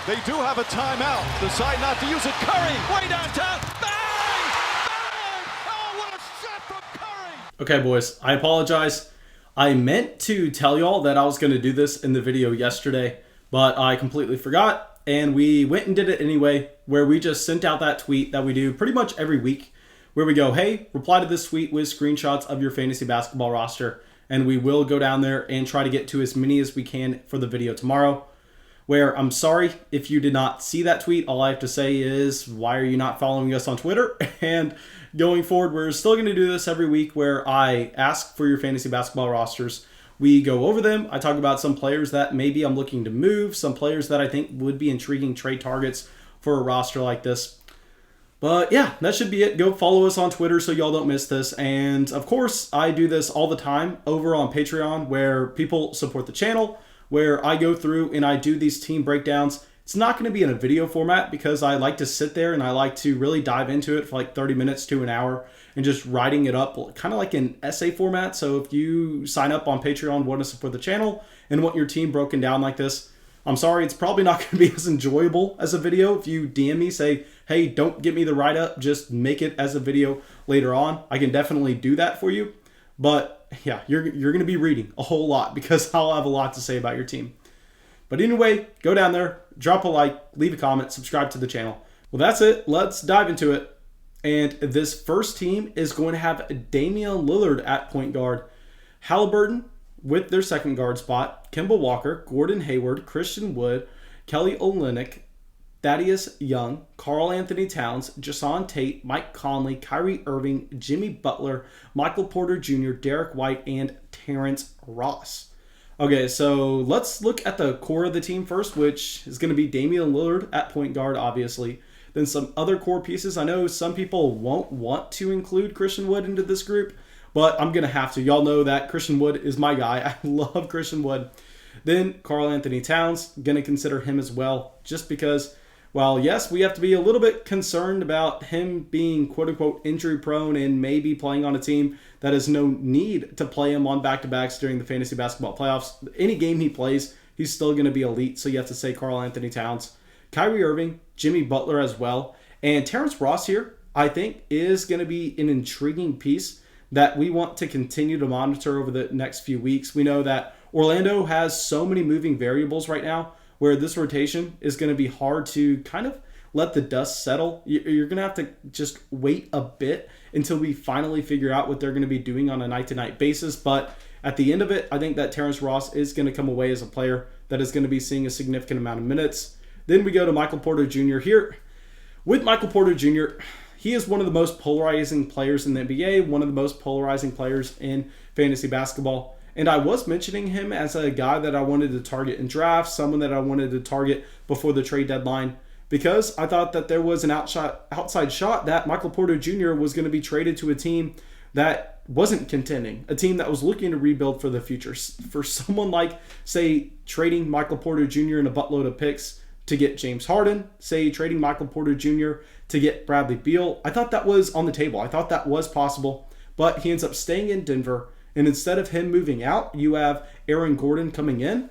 They do have a timeout. Decide not to use it. Curry, way downtown. Bang! Bang! Oh, what a shot from Curry! Okay, boys, I apologize. I meant to tell y'all that I was going to do this in the video yesterday, but I completely forgot, and we went and did it anyway, where we just sent out that tweet that we do pretty much every week, where we go, hey, reply to this tweet with screenshots of your fantasy basketball roster, and we will go down there and try to get to as many as we can for the video tomorrow. Where I'm sorry if you did not see that tweet. All I have to say is, why are you not following us on Twitter? And going forward, we're still going to do this every week where I ask for your fantasy basketball rosters. We go over them. I talk about some players that maybe I'm looking to move, some players that I think would be intriguing trade targets for a roster like this. But yeah, that should be it. Go follow us on Twitter so y'all don't miss this. And of course, I do this all the time over on Patreon where people support the channel, where I go through and I do these team breakdowns. It's not going to be in a video format because I like to sit there and I like to really dive into it for like 30 minutes to an hour and just writing it up kind of like an essay format. So if you sign up on Patreon, want to support the channel and want your team broken down like this, I'm sorry, it's probably not going to be as enjoyable as a video. If you DM me, say, hey, don't get me the write-up, just make it as a video later on. I can definitely do that for you. But yeah, you're going to be reading a whole lot because I'll have a lot to say about your team. But anyway, go down there, drop a like, leave a comment, subscribe to the channel. Well, that's it. Let's dive into it. And this first team is going to have Damian Lillard at point guard, Halliburton with their second guard spot, Kemba Walker, Gordon Hayward, Christian Wood, Kelly Olynyk, Thaddeus Young, Karl Anthony Towns, Jason Tate, Mike Conley, Kyrie Irving, Jimmy Butler, Michael Porter Jr., Derek White, and Terrence Ross. Okay, so let's look at the core of the team first, which is going to be Damian Lillard at point guard, obviously. Then some other core pieces. I know some people won't want to include Christian Wood into this group, but I'm going to have to. Y'all know that Christian Wood is my guy. I love Christian Wood. Then Karl Anthony Towns, going to consider him as well, just because, while yes, we have to be a little bit concerned about him being quote-unquote injury-prone and maybe playing on a team that has no need to play him on back-to-backs during the fantasy basketball playoffs. Any game he plays, he's still going to be elite, so you have to say Karl Anthony Towns. Kyrie Irving, Jimmy Butler as well. And Terrence Ross here, I think, is going to be an intriguing piece that we want to continue to monitor over the next few weeks. We know that Orlando has so many moving variables right now, where this rotation is going to be hard to kind of let the dust settle. You're going to have to just wait a bit until we finally figure out what they're going to be doing on a night-to-night basis. But at the end of it, I think that Terrence Ross is going to come away as a player that is going to be seeing a significant amount of minutes. Then we go to Michael Porter Jr. here. With Michael Porter Jr., he is one of the most polarizing players in the NBA, one of the most polarizing players in fantasy basketball. And I was mentioning him as a guy that I wanted to target in drafts, someone that I wanted to target before the trade deadline, because I thought that there was an outside shot that Michael Porter Jr. was going to be traded to a team that wasn't contending, a team that was looking to rebuild for the future. For someone like, say, trading Michael Porter Jr. and a buttload of picks to get James Harden, say trading Michael Porter Jr. to get Bradley Beal, I thought that was on the table. I thought that was possible, but he ends up staying in Denver. And instead of him moving out, you have Aaron Gordon coming in.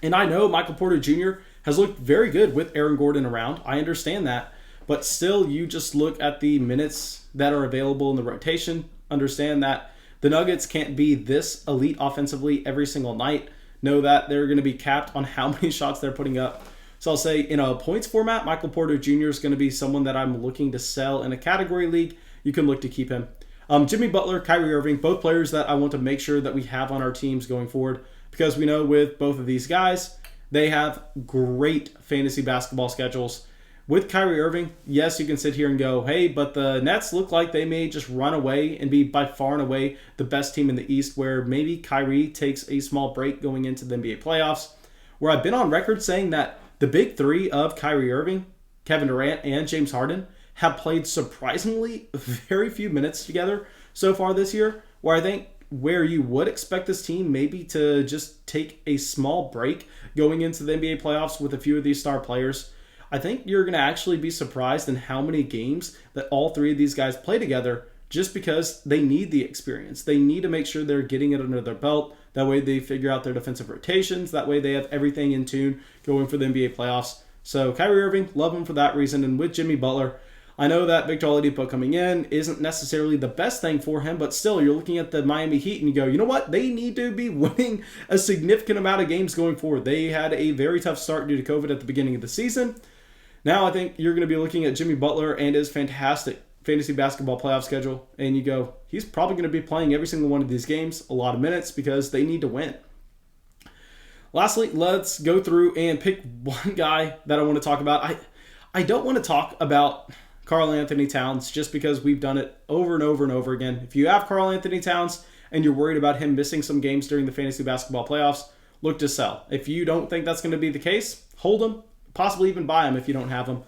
And I know Michael Porter Jr. has looked very good with Aaron Gordon around. I understand that. But still, you just look at the minutes that are available in the rotation. Understand that the Nuggets can't be this elite offensively every single night. Know that they're going to be capped on how many shots they're putting up. So I'll say in a points format, Michael Porter Jr. is going to be someone that I'm looking to sell in a category league. You can look to keep him. Jimmy Butler, Kyrie Irving, both players that I want to make sure that we have on our teams going forward, because we know with both of these guys, they have great fantasy basketball schedules. With Kyrie Irving, yes, you can sit here and go, hey, but the Nets look like they may just run away and be by far and away the best team in the East, where maybe Kyrie takes a small break going into the NBA playoffs, where I've been on record saying that the big three of Kyrie Irving, Kevin Durant, and James Harden have played surprisingly very few minutes together so far this year, where I think where you would expect this team maybe to just take a small break going into the NBA playoffs with a few of these star players, I think you're going to actually be surprised in how many games that all three of these guys play together, just because they need the experience. They need to make sure they're getting it under their belt. That way they figure out their defensive rotations. That way they have everything in tune going for the NBA playoffs. So Kyrie Irving, love him for that reason. And with Jimmy Butler, I know that Victor Oladipo coming in isn't necessarily the best thing for him, but still, you're looking at the Miami Heat and you go, you know what? They need to be winning a significant amount of games going forward. They had a very tough start due to COVID at the beginning of the season. Now I think you're going to be looking at Jimmy Butler and his fantastic fantasy basketball playoff schedule, and you go, he's probably going to be playing every single one of these games, a lot of minutes, because they need to win. Lastly, let's go through and pick one guy that I want to talk about. I don't want to talk about Karl Anthony Towns just because we've done it over and over and over again. If you have Karl Anthony Towns and you're worried about him missing some games during the fantasy basketball playoffs, look to sell. If you don't think that's going to be the case, hold him, possibly even buy him if you don't have him.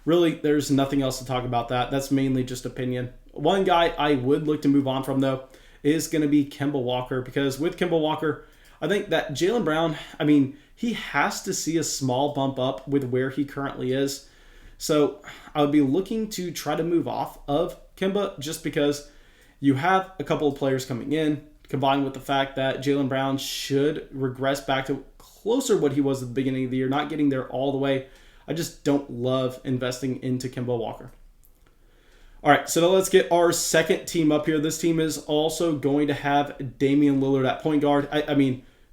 Really, there's nothing else to talk about that. That's mainly just opinion. One guy I would look to move on from, though, is going to be Kemba Walker, because with Kemba Walker, I think that Jaylen Brown, he has to see a small bump up with where he currently is. So I would be looking to try to move off of Kemba just because you have a couple of players coming in, combined with the fact that Jaylen Brown should regress back to closer what he was at the beginning of the year, not getting there all the way. I just don't love investing into Kemba Walker. All right, so now let's get our second team up here. This team is also going to have Damian Lillard at point guard.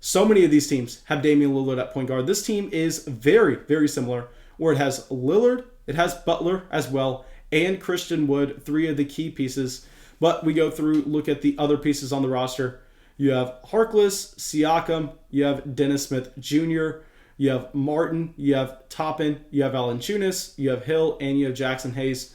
So many of these teams have Damian Lillard at point guard. This team is very, very similar, where it has Lillard, it has Butler as well, and Christian Wood, three of the key pieces. But we go through, look at the other pieces on the roster. You have Harkless, Siakam, you have Dennis Smith Jr., you have Martin, you have Toppin, you have Valanciunas, you have Hill, and you have Jackson Hayes.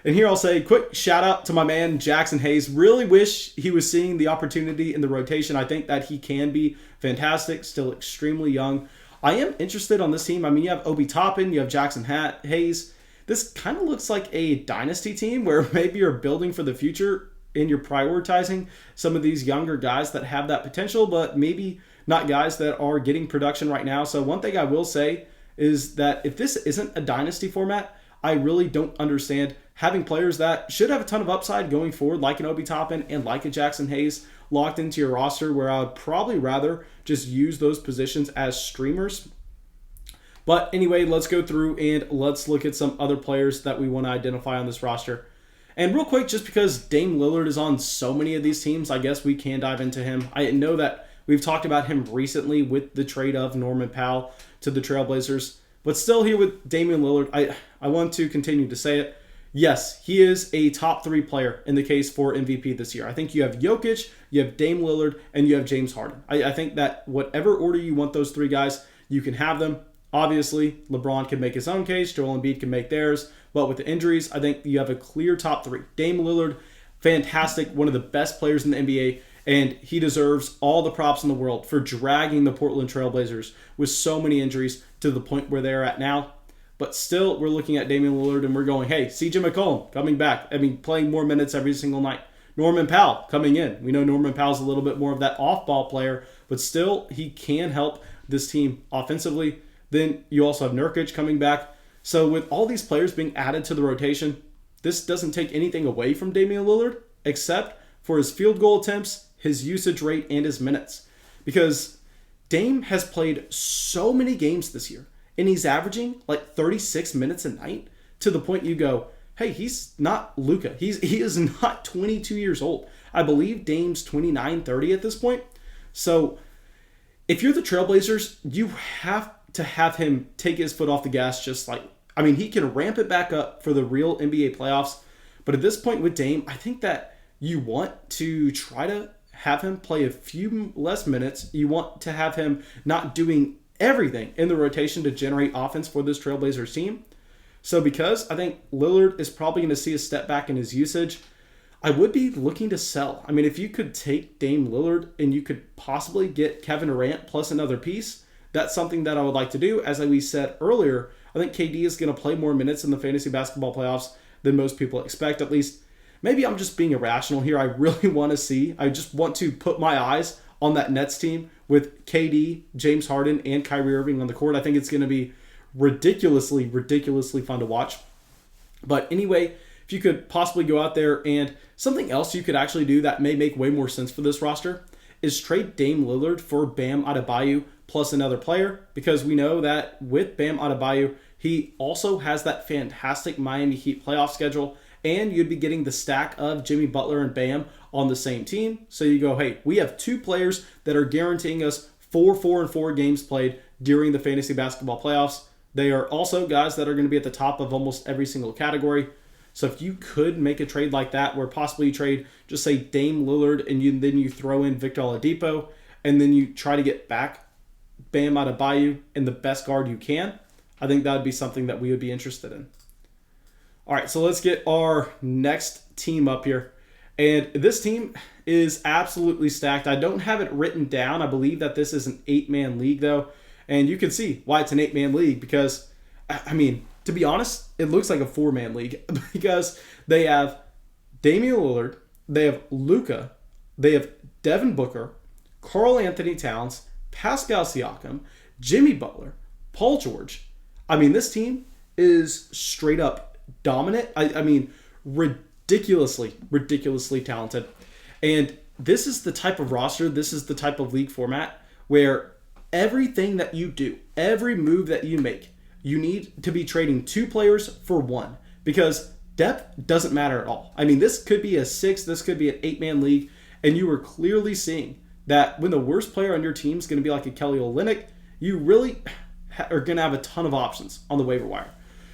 And here I'll say, quick shout out to my man, Jackson Hayes. Really wish he was seeing the opportunity in the rotation. I think that he can be fantastic, still extremely young. I am interested on this team. You have Obi Toppin, you have Jackson Hayes. This kind of looks like a dynasty team where maybe you're building for the future and you're prioritizing some of these younger guys that have that potential, but maybe not guys that are getting production right now. So one thing I will say is that if this isn't a dynasty format, I really don't understand having players that should have a ton of upside going forward, like an Obi Toppin and like a Jackson Hayes, locked into your roster, where I would probably rather just use those positions as streamers. But anyway, let's go through and let's look at some other players that we want to identify on this roster. And real quick, just because Dame Lillard is on so many of these teams, I guess we can dive into him. I know that we've talked about him recently with the trade of Norman Powell to the Trailblazers, but still here with Damian Lillard, I want to continue to say it. Yes, he is a top 3 player in the case for MVP this year. I think you have Jokic, you have Dame Lillard, and you have James Harden. I think that whatever order you want those 3 guys, you can have them. Obviously, LeBron can make his own case, Joel Embiid can make theirs, but with the injuries, I think you have a clear top 3. Dame Lillard, fantastic, one of the best players in the NBA, and he deserves all the props in the world for dragging the Portland Trailblazers with so many injuries to the point where they're at now. But still, we're looking at Damian Lillard and we're going, hey, CJ McCollum coming back. Playing more minutes every single night. Norman Powell coming in. We know Norman Powell's a little bit more of that off-ball player, but still, he can help this team offensively. Then you also have Nurkic coming back. So with all these players being added to the rotation, this doesn't take anything away from Damian Lillard, except for his field goal attempts, his usage rate, and his minutes. Because Dame has played so many games this year, and he's averaging like 36 minutes a night, to the point you go, hey, he's not Luka. He is not 22 years old. I believe Dame's 29, 30 at this point. So if you're the Trailblazers, you have to have him take his foot off the gas. He can ramp it back up for the real NBA playoffs. But at this point with Dame, I think that you want to try to have him play a few less minutes. You want to have him not doing everything in the rotation to generate offense for this Trailblazers team. So because I think Lillard is probably going to see a step back in his usage, I would be looking to sell. If you could take Dame Lillard and you could possibly get Kevin Durant plus another piece, that's something that I would like to do. As we said earlier, I think KD is going to play more minutes in the fantasy basketball playoffs than most people expect. At least, maybe I'm just being irrational here. I really want to see. I just want to put my eyes on that Nets team with KD, James Harden, and Kyrie Irving on the court. I think it's going to be ridiculously fun to watch. But anyway, if you could possibly go out there, and something else you could actually do that may make way more sense for this roster is trade Dame Lillard for Bam Adebayo plus another player, because we know that with Bam Adebayo, he also has that fantastic Miami Heat playoff schedule, and you'd be getting the stack of Jimmy Butler and Bam on the same team. So you go, hey, we have two players that are guaranteeing us 4 games played during the fantasy basketball playoffs. They are also guys that are going to be at the top of almost every single category. So if you could make a trade like that, where possibly you trade, just say Dame Lillard, and then you throw in Victor Oladipo, and then you try to get back Bam Adebayo in the best guard you can, I think that would be something that we would be interested in. All right, so let's get our next team up here. And this team is absolutely stacked. I don't have it written down. I believe that this is an 8-man league, though. And you can see why it's an 8-man league, because, I mean, to be honest, it looks like a 4-man league because they have Damian Lillard, they have Luka, they have Devin Booker, Karl Anthony Towns, Pascal Siakam, Jimmy Butler, Paul George. I mean, this team is straight up dominant. I mean, ridiculously talented. And this is the type of roster, this is the type of league format where everything that you do, every move that you make, you need to be trading 2 players for 1, because depth doesn't matter at all. I mean, this could be a 6, this could be an 8-man league, and you are clearly seeing that when the worst player on your team is going to be like a Kelly Olynyk, you really are going to have a ton of options on the waiver wire.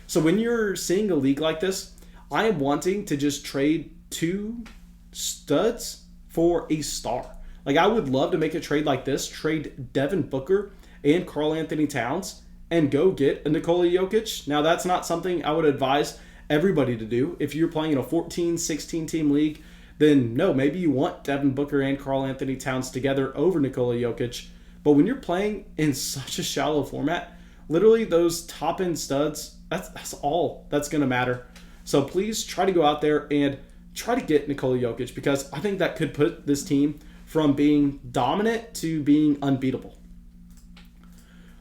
So when you're seeing a league like this, I am wanting to just trade 2 studs for a star. Like, I would love to make a trade like this, trade Devin Booker and Karl Anthony Towns, and go get a Nikola Jokic. Now, that's not something I would advise everybody to do. If you're playing in a 14, 16-team league, then no, maybe you want Devin Booker and Karl Anthony Towns together over Nikola Jokic. But when you're playing in such a shallow format, literally those top-end studs, that's all that's going to matter. So please try to go out there and try to get Nikola Jokic, because I think that could put this team from being dominant to being unbeatable.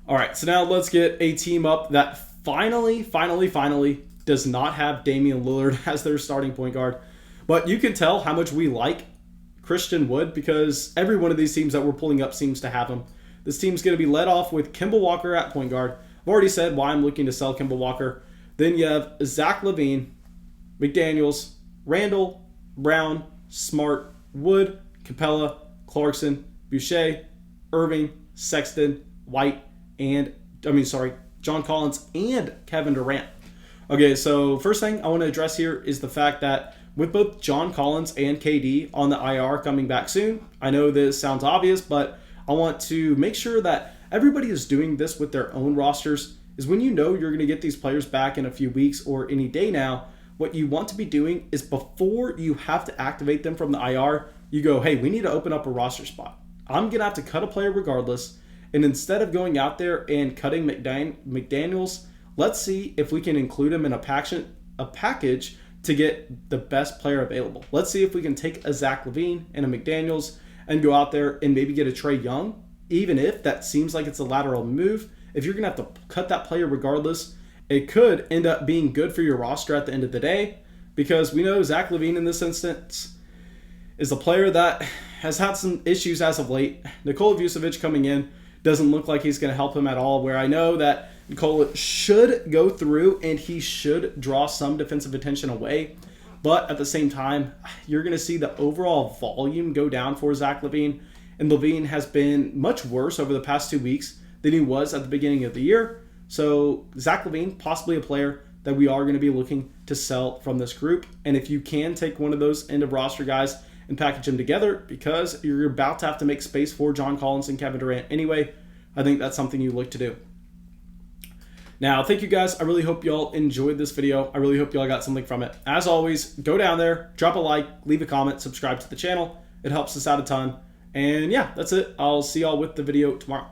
All right, so now let's get a team up that finally does not have Damian Lillard as their starting point guard. But you can tell how much we like Christian Wood, because every one of these teams that we're pulling up seems to have him. This team's going to be led off with Kemba Walker at point guard. I've already said why I'm looking to sell Kemba Walker. Then you have Zach LaVine, McDaniels, Randall, Brown, Smart, Wood, Capella, Clarkson, Boucher, Irving, Sexton, White, John Collins, and Kevin Durant. Okay, so first thing I want to address here is the fact that with both John Collins and KD on the IR coming back soon, I know this sounds obvious, but I want to make sure that everybody is doing this with their own rosters. Is when you know you're going to get these players back in a few weeks or any day now, what you want to be doing is before you have to activate them from the IR, you go, hey, we need to open up a roster spot. I'm going to have to cut a player regardless. And instead of going out there and cutting McDaniels, let's see if we can include him in a package to get the best player available. Let's see if we can take a Zach LaVine and a McDaniels and go out there and maybe get a Trae Young, even if that seems like it's a lateral move. If you're going to have to cut that player regardless, it could end up being good for your roster at the end of the day, because we know Zach LaVine in this instance is a player that has had some issues as of late. Nikola Vucevic coming in doesn't look like he's going to help him at all, where I know that Nikola should go through and he should draw some defensive attention away. But at the same time, you're going to see the overall volume go down for Zach LaVine. And LaVine has been much worse over the past 2 weeks than he was at the beginning of the year. So Zach LaVine, possibly a player that we are going to be looking to sell from this group. And if you can take one of those end of roster guys and package them together, because you're about to have to make space for John Collins and Kevin Durant anyway, I think that's something you look to do. Now, thank you guys. I really hope y'all enjoyed this video. I really hope y'all got something from it. As always, go down there, drop a like, leave a comment, subscribe to the channel. It helps us out a ton. And yeah, that's it. I'll see y'all with the video tomorrow.